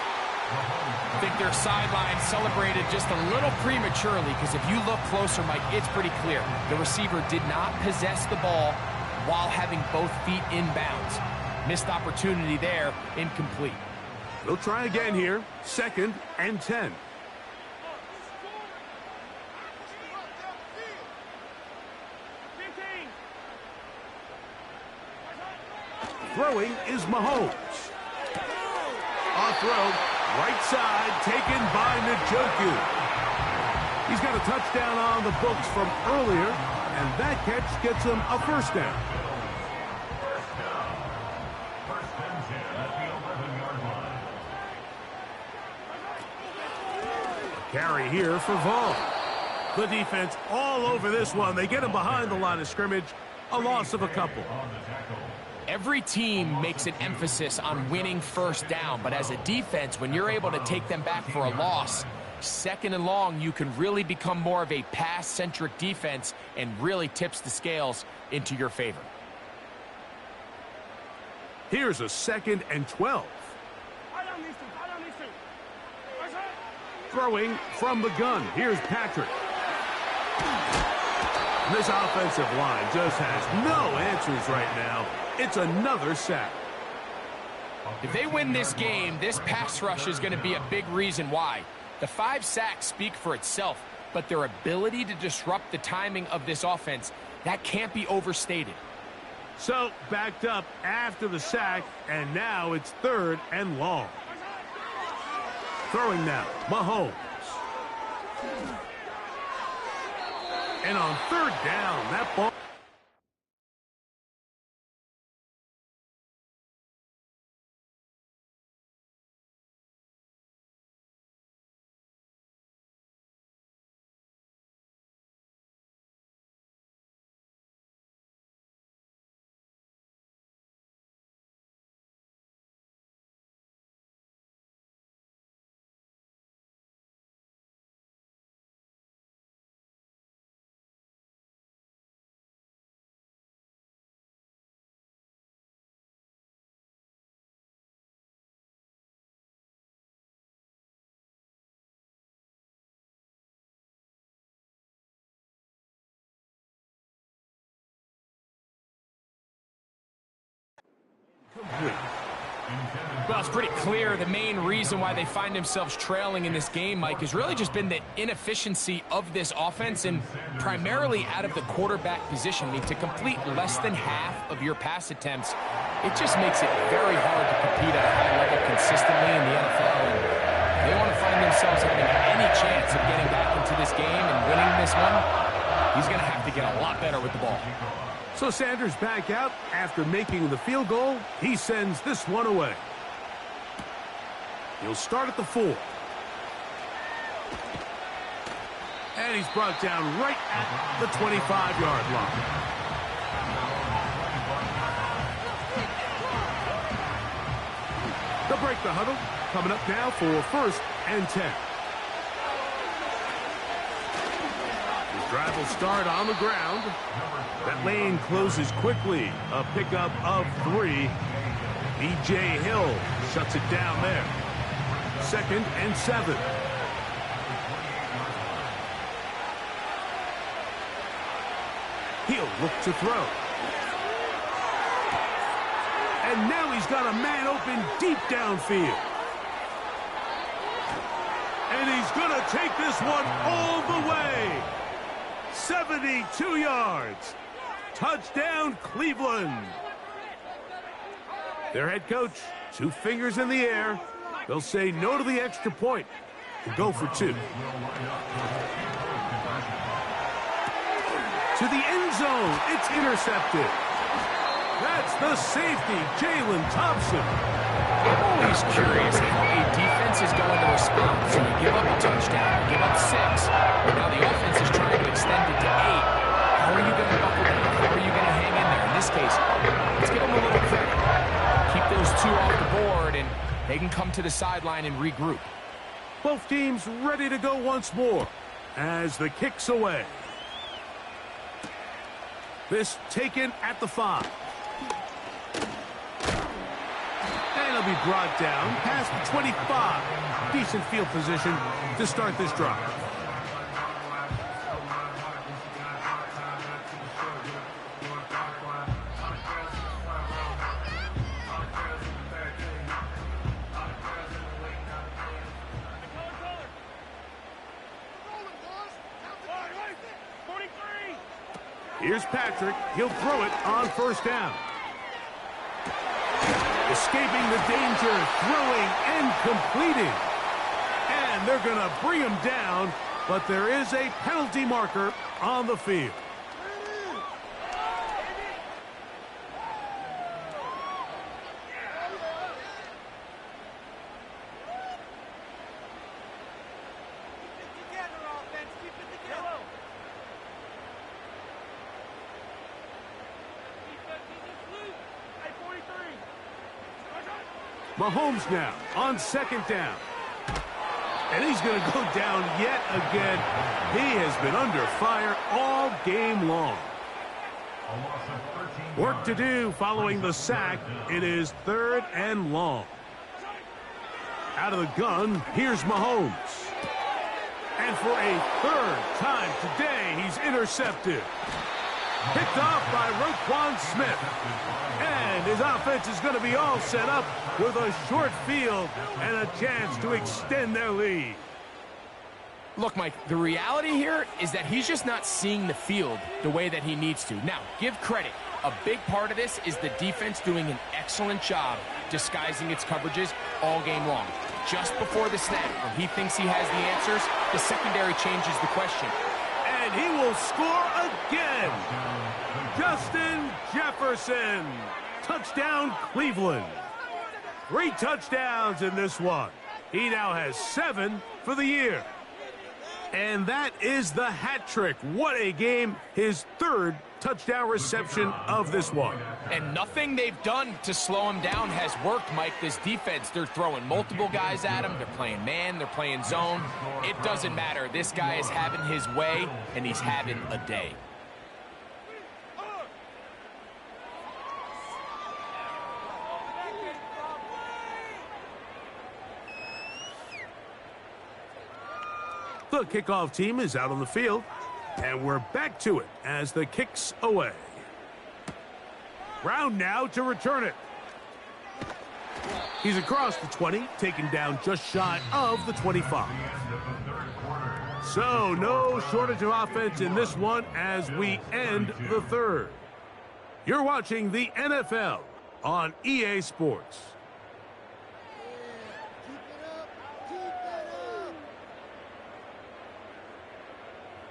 I think their sideline celebrated just a little prematurely, because if you look closer, Mike, it's pretty clear. The receiver did not possess the ball while having both feet inbounds. Missed opportunity there, incomplete. They'll try again here, 2nd and 10. Throwing is Mahomes. Off throw, right side, taken by Njoku. He's got a touchdown on the books from earlier, and that catch gets him a first down. Carry here for Vaughn. The defense all over this one. They get him behind the line of scrimmage. A loss of a couple. Every team makes an emphasis on winning first down, but as a defense, when you're able to take them back for a loss, 2nd and long, you can really become more of a pass-centric defense and really tips the scales into your favor. Here's a 2nd and 12. Throwing from the gun. Here's Patrick. This offensive line just has no answers right now. It's another sack. If they win this game, this pass rush is going to be a big reason why. The 5 sacks speak for itself, but their ability to disrupt the timing of this offense, that can't be overstated. So, backed up after the sack, and now it's 3rd and long. Throwing now, Mahomes. And on 3rd down, that ball... Well, it's pretty clear the main reason why they find themselves trailing in this game, Mike, has really just been the inefficiency of this offense and primarily out of the quarterback position. I mean, to complete less than half of your pass attempts, it just makes it very hard to compete at a high level consistently in the NFL. And they want to find themselves having any chance of getting back into this game and winning this one. He's going to have to get a lot better with the ball. So Sanders back out after making the field goal. He sends this one away. He'll start at the 4. And he's brought down right at the 25-yard line. They'll break the huddle. Coming up now for 1st and 10. His drive will start on the ground. That lane closes quickly. A pickup of 3. B.J. Hill shuts it down there. 2nd and 7. He'll look to throw. And now he's got a man open deep downfield. And he's going to take this one all the way. 72 yards. Touchdown, Cleveland. Their head coach, 2 fingers in the air. They'll say no to the extra point and go for 2. To the end zone. It's intercepted. That's the safety, Jalen Thompson. I'm always curious how a defense is going to respond. So you give up a touchdown, you give up 6, but now the offense is trying to extend it to 8. How are you going to buckle down? How are you going to hang in there? In this case, let's give them a little credit. Keep those 2 off the board, and they can come to the sideline and regroup. Both teams ready to go once more as the kick's away. This taken at the 5. And it'll be brought down past the 25. Decent field position to start this drive. Here's Patrick. He'll throw it on first down. Escaping the danger, throwing and completing. And they're going to bring him down, but there is a penalty marker on the field. Mahomes now on second down. And he's going to go down yet again. He has been under fire all game long. Work to do following the sack. It is 3rd and long. Out of the gun, here's Mahomes. And for a 3rd time today, he's intercepted. Picked off by Roquan Smith. And his offense is going to be all set up with a short field and a chance to extend their lead. Look, Mike, the reality here is that he's just not seeing the field the way that he needs to. Now, give credit. A big part of this is the defense doing an excellent job disguising its coverages all game long. Just before the snap, when he thinks he has the answers, the secondary changes the question. And he will score again. Justin Jefferson. Touchdown, Cleveland. 3 touchdowns in this one. He now has 7 for the year. And that is the hat trick. What a game. His 3rd touchdown reception of this one. And nothing they've done to slow him down has worked, Mike. This defense, they're throwing multiple guys at him. They're playing man. They're playing zone. It doesn't matter. This guy is having his way, and he's having a day. The kickoff team is out on the field, and we're back to it as the kick's away. Brown now to return it. He's across the 20, taken down just shy of the 25. So no shortage of offense in this one as we end the 3rd. You're watching the NFL on EA Sports.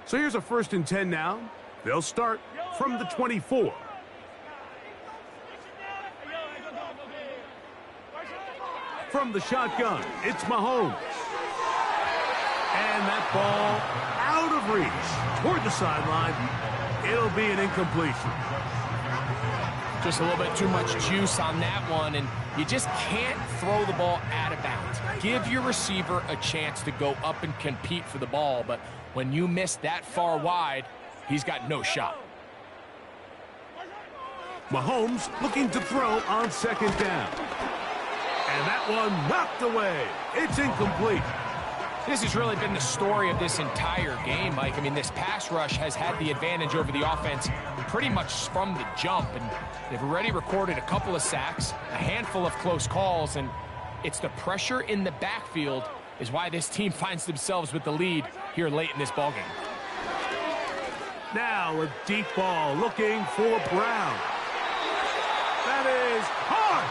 So here's a 1st and 10 now. They'll start from the 24. From the shotgun, it's Mahomes. And that ball out of reach toward the sideline. It'll be an incompletion. Just a little bit too much juice on that one, and you just can't throw the ball out of bounds. Give your receiver a chance to go up and compete for the ball, but when you miss that far wide, he's got no shot. Mahomes looking to throw on second down. And that one knocked away. It's incomplete. This has really been the story of this entire game, Mike. I mean, this pass rush has had the advantage over the offense pretty much from the jump, and they've already recorded a couple of sacks, a handful of close calls, and it's the pressure in the backfield is why this team finds themselves with the lead here late in this ballgame. Now a deep ball looking for Brown. That is hard.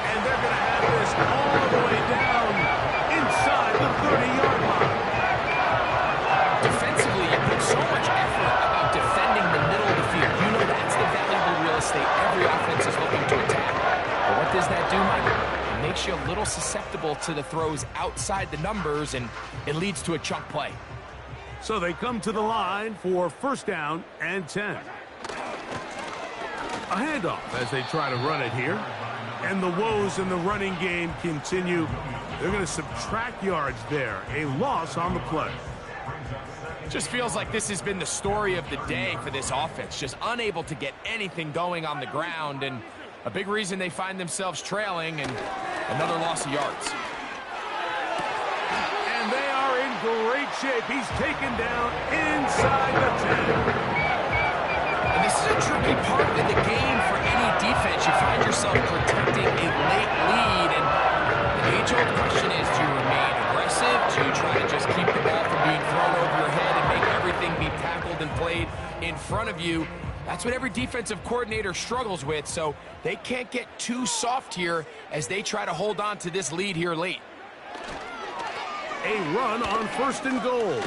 And they're going to have this all the way down inside the 30-yard line. Defensively, you put so much effort about defending the middle of the field. You know that's the valuable real estate every offense is looking to attack. But what does that do, Mike? It makes you a little susceptible to the throws outside the numbers, and it leads to a chunk play. So they come to the line for 1st down and 10. A handoff as they try to run it here. And the woes in the running game continue. They're going to subtract yards there. A loss on the play. Just feels like this has been the story of the day for this offense. Just unable to get anything going on the ground, and a big reason they find themselves trailing, and another loss of yards. And they are in great shape. He's taken down inside the 10. And this is a tricky part of the game for any defense. You find yourself protecting a late lead, and the age-old question is, do you remain aggressive? Do you try to just keep the ball from being thrown over your head and make everything be tackled and played in front of you? That's what every defensive coordinator struggles with, so they can't get too soft here as they try to hold on to this lead here late. A run on 1st and goal.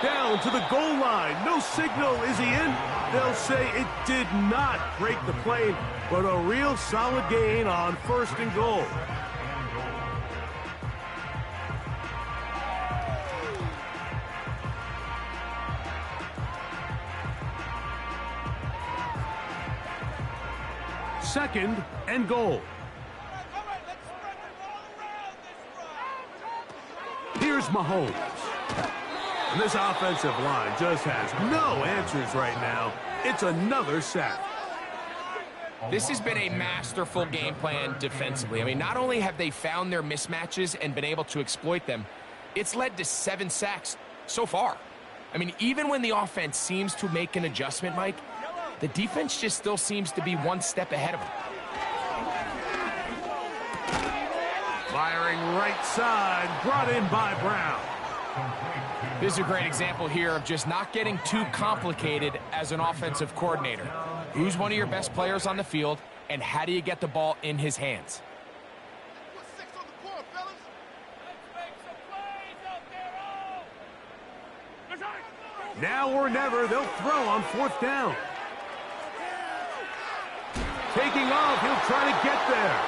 Down to the goal line. No signal. Is he in? They'll say it did not break the plane, but a real solid gain on 1st and goal. Second and goal. Here's Mahomes. And this offensive line just has no answers right now. It's another sack. This has been a masterful game plan defensively. I mean, not only have they found their mismatches and been able to exploit them, it's led to 7 sacks so far. I mean, even when the offense seems to make an adjustment, Mike, the defense just still seems to be one step ahead of them. Firing right side, brought in by Brown. This is a great example here of just not getting too complicated as an offensive coordinator. Who's one of your best players on the field, and how do you get the ball in his hands? Now or never, they'll throw on 4th down. Taking off, he'll try to get there.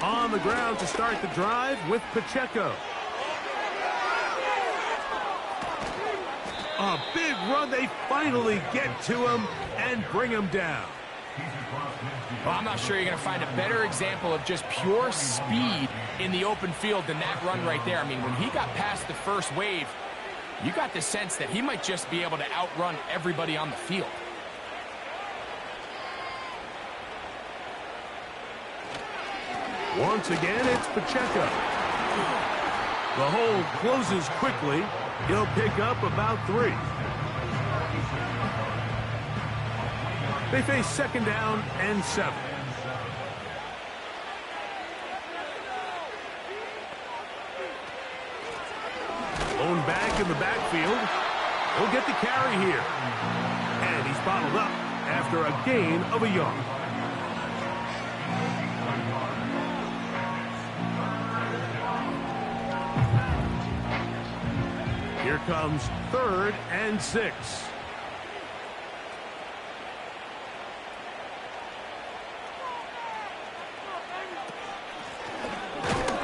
On the ground to start the drive with Pacheco. A big run. They finally get to him and bring him down. Well, I'm not sure you're going to find a better example of just pure speed in the open field than that run right there. I mean, when he got past the first wave, you got the sense that he might just be able to outrun everybody on the field. Once again, it's Pacheco. The hold closes quickly. He'll pick up about 3. They face 2nd down and 7. Lone back in the backfield. He'll get the carry here. And he's bottled up after a gain of a yard. Here comes 3rd and 6.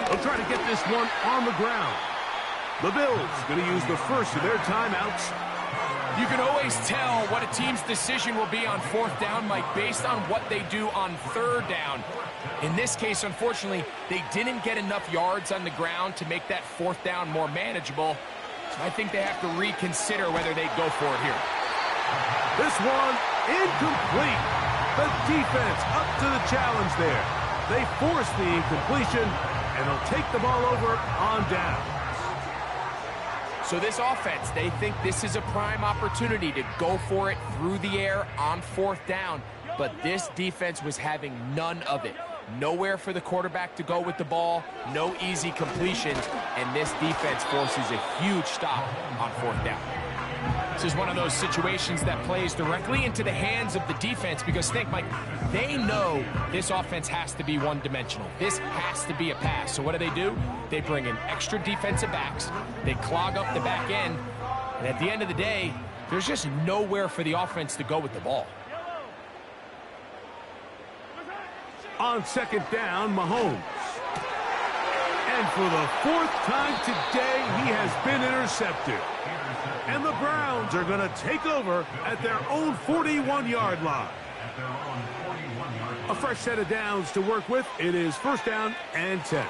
They'll try to get this one on the ground. The Bills going to use the first of their timeouts. You can always tell what a team's decision will be on 4th down, Mike, based on what they do on 3rd down. In this case, unfortunately, they didn't get enough yards on the ground to make that 4th down more manageable. So I think they have to reconsider whether they go for it here. This one incomplete. The defense up to the challenge there. They force the incompletion, and they'll take the ball over on down. So this offense, they think this is a prime opportunity to go for it through the air on 4th down. But this defense was having none of it. Nowhere for the quarterback to go with the ball, no easy completions, and this defense forces a huge stop on 4th down. This is one of those situations that plays directly into the hands of the defense because, think, Mike, they know this offense has to be one-dimensional. This has to be a pass. So what do? They bring in extra defensive backs. They clog up the back end. And at the end of the day, there's just nowhere for the offense to go with the ball. On second down, Mahomes. And for the fourth time today, he has been intercepted. And the Browns are going to take over at their own 41-yard line. A fresh set of downs to work with. It is first down and 10.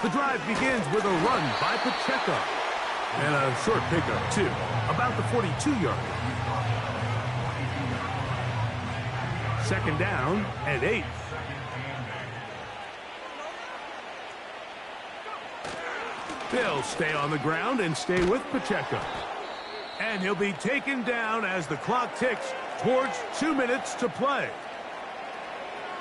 The drive begins with a run by Pacheco. And a short pickup, too, about the 42-yard line. Second down and 8. They'll stay on the ground and stay with Pacheco. And he'll be taken down as the clock ticks towards 2 minutes to play.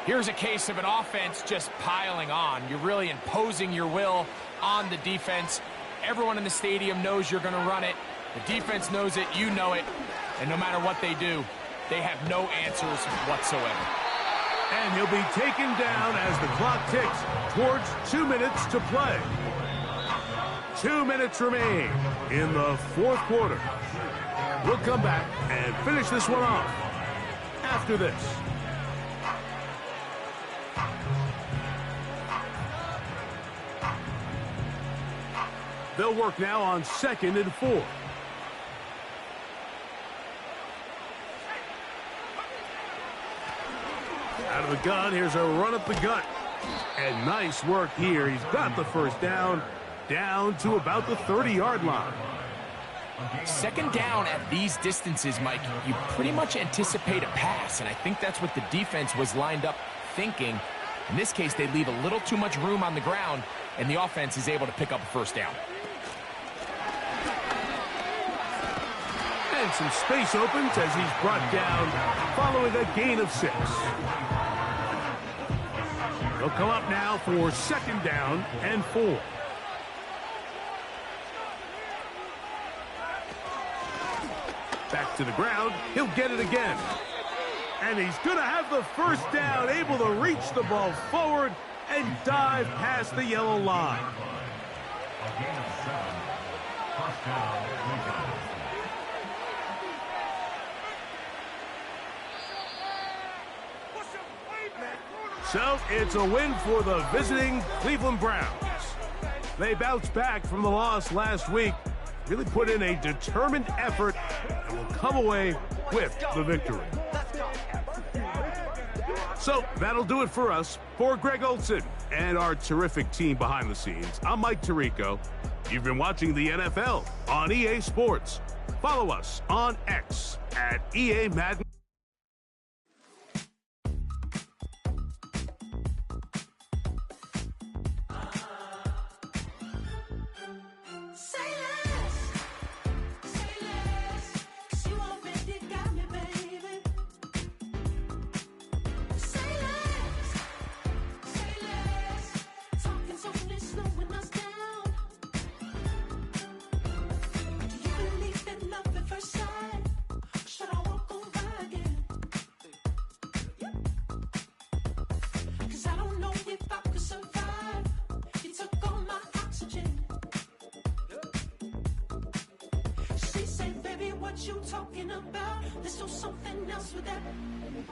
Here's a case of an offense just piling on. You're really imposing your will on the defense. Everyone in the stadium knows you're going to run it. The defense knows it, you know it. And no matter what they do, they have no answers whatsoever. And he'll be taken down as the clock ticks towards 2 minutes to play. 2 minutes remain in the fourth quarter. We'll come back and finish this one off after this. They'll work now on second and 4. Out of the gun, here's a run up the gut. And nice work here. He's got the first down to about the 30-yard line. Second down at these distances, Mike, you pretty much anticipate a pass, and I think that's what the defense was lined up thinking. In this case, they leave a little too much room on the ground, and the offense is able to pick up a first down. And some space opens as he's brought down following a gain of 6. They'll come up now for second down and 4. Back to the ground. He'll get it again. And he's going to have the first down, able to reach the ball forward and dive past the yellow line. So it's a win for the visiting Cleveland Browns. They bounced back from the loss last week, really put in a determined effort, and will come away with the victory. So that'll do it for us. For Greg Olson and our terrific team behind the scenes, I'm Mike Tirico. You've been watching the NFL on EA Sports. Follow us on X at EA Madden. You talking about? Let's do something else with that.